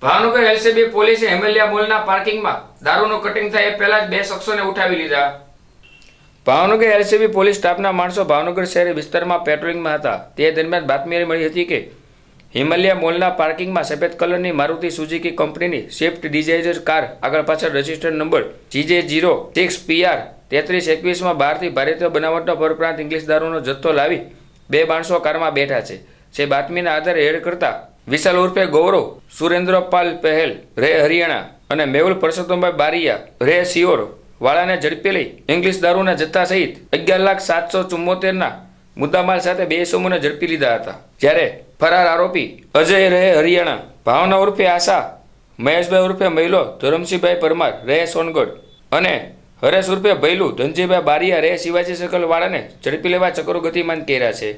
Bhavnagar LCB પોલીસે હેમલિયા મોલના પાર્કિંગમાં દારૂનું cutting થાય એ પહેલા જ બે શખ્સોને ઉઠાવી લીધા। ભાવનગર એલસીબી પોલીસ સ્ટાફના માણસો ભાવનગર શહેરી વિસ્તારમાં પેટ્રોલિંગમાં હતા। તે દરમિયાન બાતમી મળી હતી કે હિમાલયા મોલના પાર્કિંગમાં સફેદ કલરની મારુતિ સુઝુકી કંપનીની સ્વિફ્ટ ડિઝાયર કાર આગળ પાછળ રજિસ્ટર્ડ નંબર GJ06PR 3321માં બહારથી ભારતીય બનાવટનો પરપ્રાંત ઇંગ્લિશ દારૂનો જથ્થો લાવી બે માણસો કારમાં બેઠા છે। જે બાતમીના આધારે હેડ કરતા વિશાલ ઉર્ફે ગૌરવ સુરેન્દ્રપાલ પહેલ રે હરિયાણા અને મેહુલ પરસોત્તમભાઈ બારિયા રે સિયોર વાળાને ઝડપી લઈ ઇંગ્લિશ દારૂના જથ્થા સહિત 11,774ના મુદ્દામાલ સાથે બે ઇસમોને ઝડપી લીધા હતા। જ્યારે ફરાર આરોપી અજય રહે હરિયાણા, ભાવના ઉર્ફે આશા, મહેશભાઈ ઉર્ફે મહિલો ધરમસિંહભાઈ પરમાર રહે સોનગઢ અને હરેશ ઉર્ફે ભૈલું ધનજીભાઈ બારિયા રહે શિવાજી સર્કલ વાળાને ઝડપી લેવા ચક્રો ગતિમાન કર્યા છે।